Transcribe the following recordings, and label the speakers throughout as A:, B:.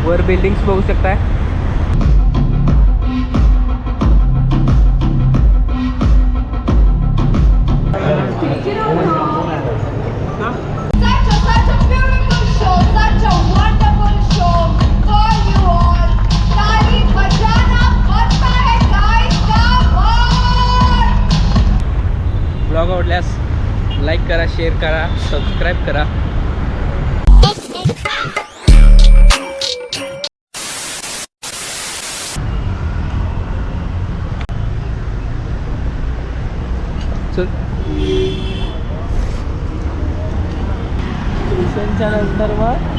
A: वर बिल्डिंग्स बघू शकताय. ब्लॉग आवडल्यास लाईक करा, शेअर करा, सबस्क्राईब करा. स्टेशनच्या नंतर मग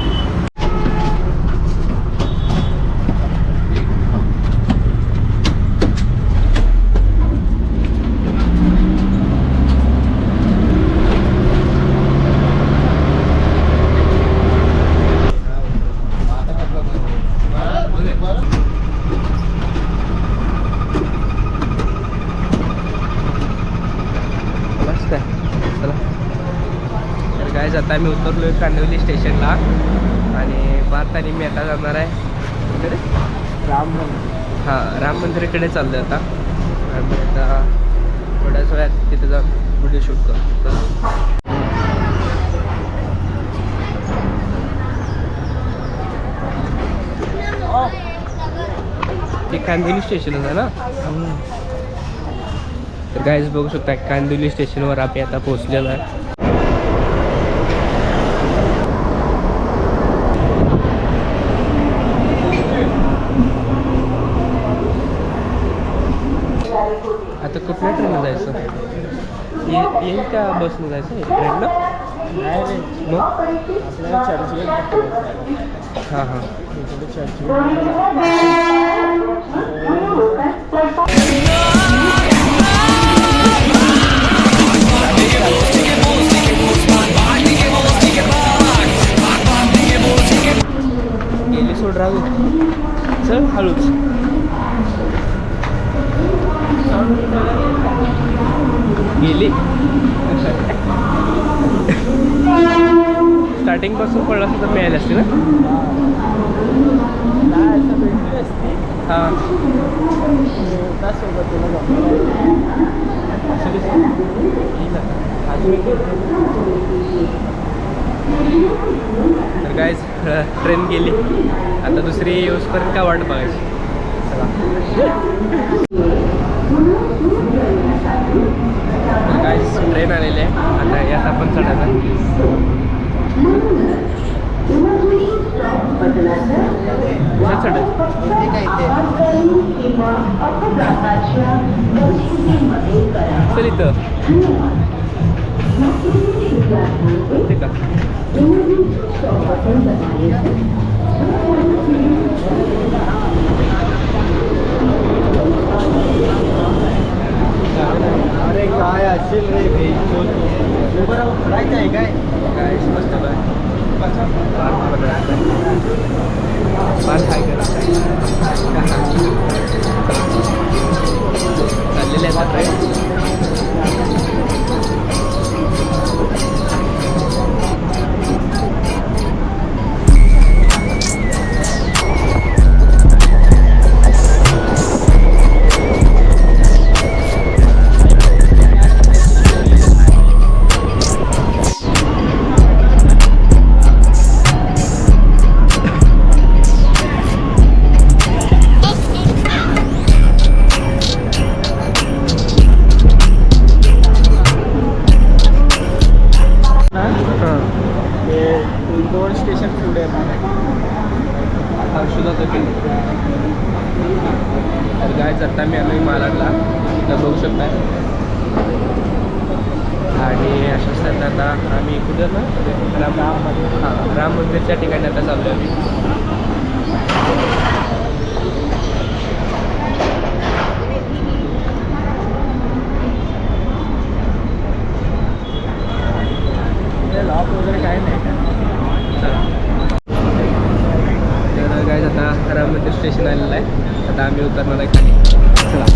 A: आता मी उतरलो आहे कांदिवली स्टेशनला आणि भारताने मी आता जाणार आहे कुठे राम मंदिराकडे चाललो आहे आता. आणि आता थोड्याच वेळात तिथे जाऊन व्हिडिओ शूट करतो. ते कांदिवली स्टेशनच आहे ना. तर गाईज बघू शकता कांदिवली स्टेशनवर आम्ही आता पोहोचलेलो आहे. आता कुठल्या ट्रेनला जायचं? येईल का बसनं जायचं ट्रेनला? मग हां हां गेली सोड राहू. चल हळूच. गेली स्टार्टिंग पासून पडला सुद्धा मिळाली असते ना. हां तर गाईज ट्रेन गेली. आता दुसरी येऊसपर्यंत काय वाट बघायची. गाईज ट्रेन आलेली आहे. आता यात आपण चढायला चल इथं ते का
B: अरे काय असेल रे राहायचं आहे काय
A: काय मस्त बाय फार हाय चाललेले आहेत ट्रेन.
B: दोन स्टेशन पुढे
A: तर गाय आता मी आम्ही मालाडला तर बघू शकताय. आणि अशाच आता आम्ही कुठे ना राम मंदिरच्या ठिकाणी आता चाललो आम्ही.
B: लॉक वगैरे काही नाही का.
A: तर गाईज आता राम मंदिर स्टेशन आलेलं आहे. आता आम्ही उतरणार आहे खाली. चला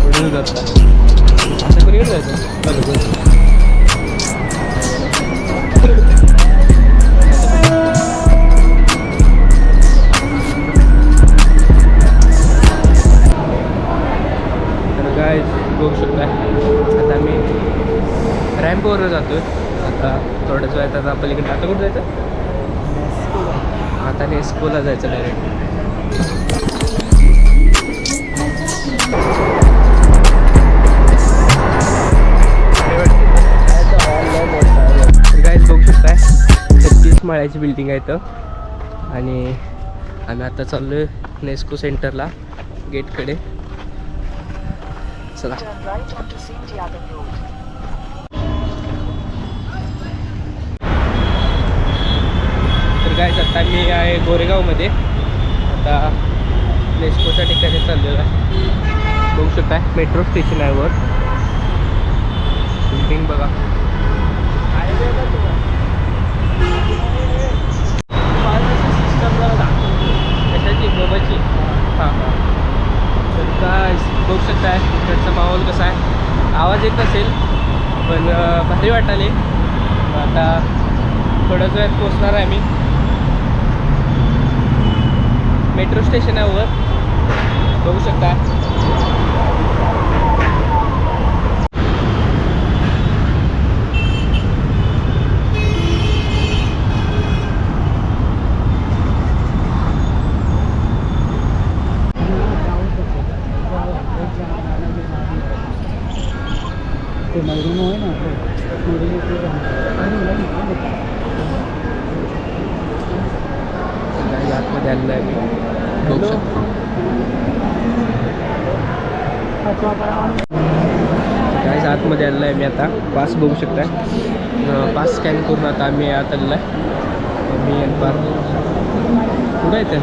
A: पुढे आता कोणीकडे जायचं तर काय बघू शकता आता आम्ही रॅम्पवर जातो आता थोड्याच वेळात आता पलीकडे आता कुठं जायचं आता नेस्कोला जायचं डायरेक्ट गाईज बघू शकताय 36 माळ्याची बिल्डिंग आहे इथं आणि आम्ही आता चाललो आहे नेस्को सेंटरला गेटकडे चला तर गाईज आता मी आहे गोरेगावमध्ये आता नेस्कोच्या ठिकाणी चाललेलो आहे बघू शकताय मेट्रो स्टेशन आहे वर बिल्डिंग बघा कशाची मोबाईलची हां हां तर काय बघू शकताय इकडचा माहोल कसा आहे आवाज येत नसेल पण भारी वाटाले आता थोड्याच वेळात पोचणार आहे आम्ही मेट्रो स्टेशनावर बघू शकता
B: ते मैदान आहे ना
A: आतमध्ये आलेलं आहे मी बघू शकतो काय आतमध्ये आलेलं आहे मी आता पास बघू शकताय पास स्कॅन करून आता आम्ही आत आलेला आहे मी आणि पार कुठं येते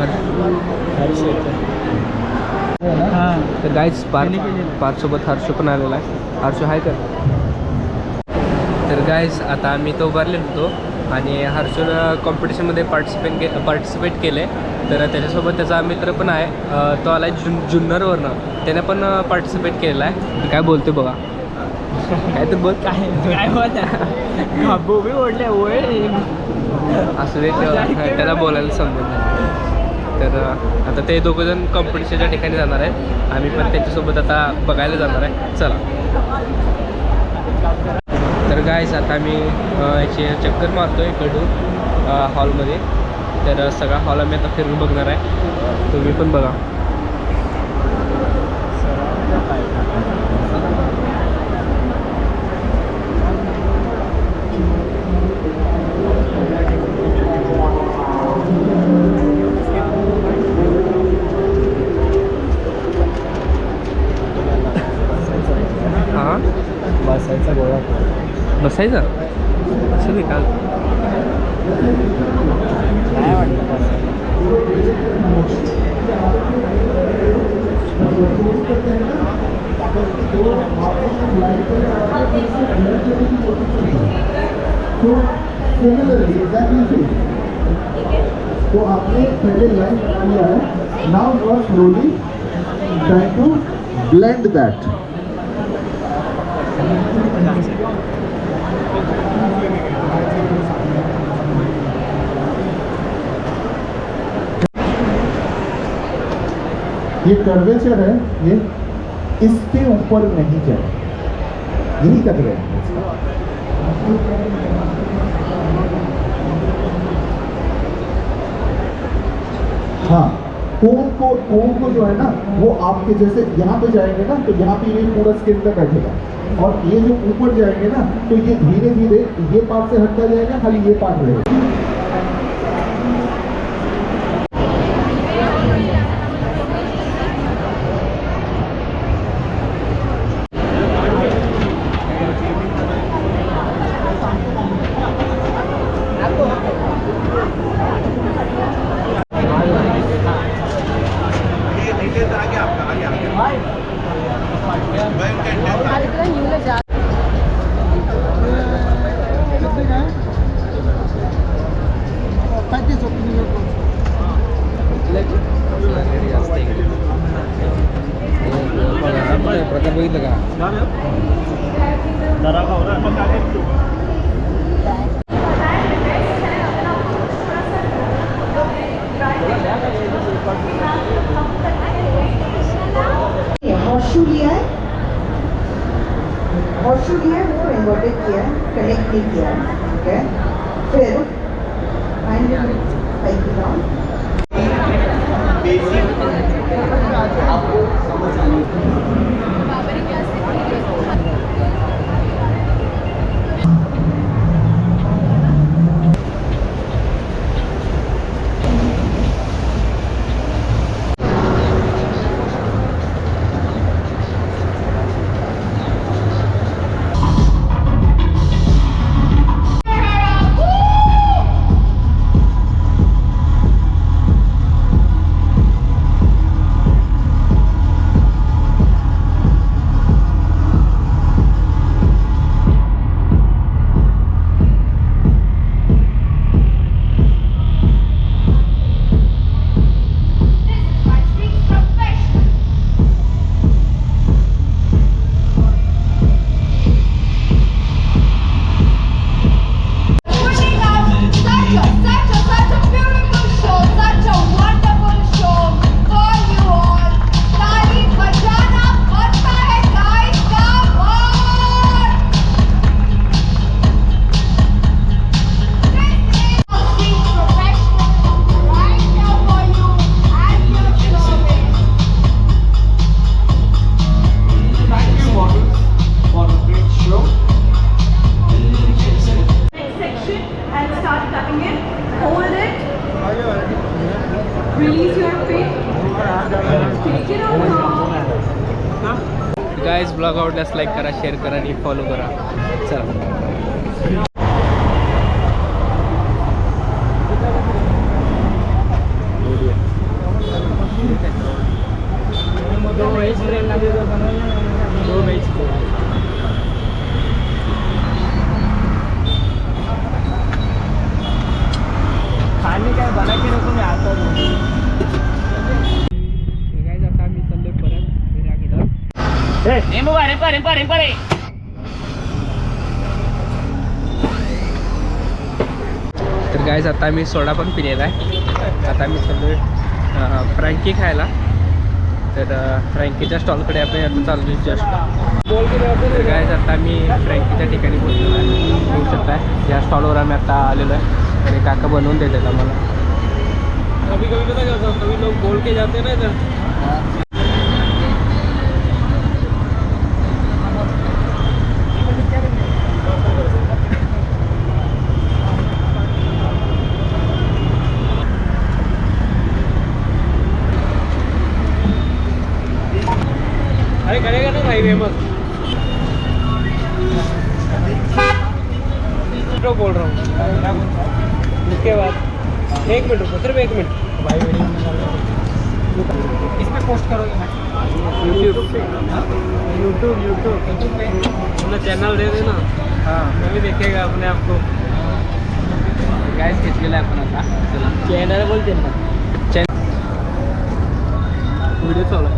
B: हां
A: तर गाईज पार्कसोबत हर्षू पण आलेला आहे हर्षू आहे का तर गाईज आता आम्ही तो उभारलेलो होतो आणि हर्षूनं कॉम्पिटिशनमध्ये पार्टिसिपेट केलं आहे तर त्याच्यासोबत त्याचा मित्र पण आहे तो आला आहे जुन्नरवरनं त्याने पण पार्टिसिपेट केलेला आहे तर काय बोलतो बघा काय तर बोल
B: काय बोलतो बी ओढले ओळे
A: असं दे त्याला बोलायला समजत नाही तर आता ते दोघंजण कॉम्पिटिशनच्या ठिकाणी जाणार आहेत आम्ही पण त्यांच्यासोबत आता बघायला जाणार आहे चला तर गाईज आता आम्ही याची चक्कर मारतो आहे इकडून हॉलमध्ये तर सगळा हॉल आम्ही आता फिरून बघणार आहे तुम्ही पण बघा हां
B: बसायचा गोळा
A: बसायचं असं नाही का
B: काय वाटतं
C: तो आपने पहले लाइन किया है now you are slowly trying to blend that ये कर्वेचर है ये इसके ऊपर नहीं जाए यही तक रहे हाँ कोन को जो है ना वो आपके जैसे यहाँ पे जाएंगे ना तो यहाँ पे ये पूरा स्किन तक बैठेगा और ये जो ऊपर जाएंगे ना तो ये धीरे धीरे ये पार्ट से हटता जाएगा खाली ये पार्ट रहेगा
A: प्रकार बघितलं का?
D: हॉर्शू लिया है, हॉर्शू लिया है, वो इन्वर्टेड किया है, कनेक्ट नहीं किया है, ठीक है। फिर finally cycle down,
A: guys blog आवडल्यास लाईक करा, शेअर करा आणि फॉलो करा. चला.
B: खाने काय बना के नको मी आता
A: गाइस आता आम्ही चाललोय परत घराकडं. तर गाइस आता आम्ही सोडा पण पिलेला आहे. आता आम्ही चाललोय फ्रँकी खायला. तर फ्रँकीच्या स्टॉलकडे आपण आता चाललोय जस्ट. तर गाइस आता आम्ही फ्रँकीच्या ठिकाणी पोहोचलो आहे. होऊ शकता या स्टॉलवर आम्ही आता आलेलो आहे आणि काका बनवून देतात आम्हाला.
B: कभी कभी पता क्या होता है, कभी लोग बोल के जाते ना इधर. अरे करेगा ना भाई फेमस. तो बोल रहा हूँ उसके बाद 1 मिनट रुको, सिर्फ 1 मिनट भाई. इस पे पोस्ट करोगे ना यूट्यूब पे अपना चैनल दे देना.
A: हां
B: मैं भी देखेगा अपने आप को.
A: गाइस घेतलेला आहे आपण आता. चला
B: चैनल बोलते ना,
A: व्हिडिओ चालू आहे.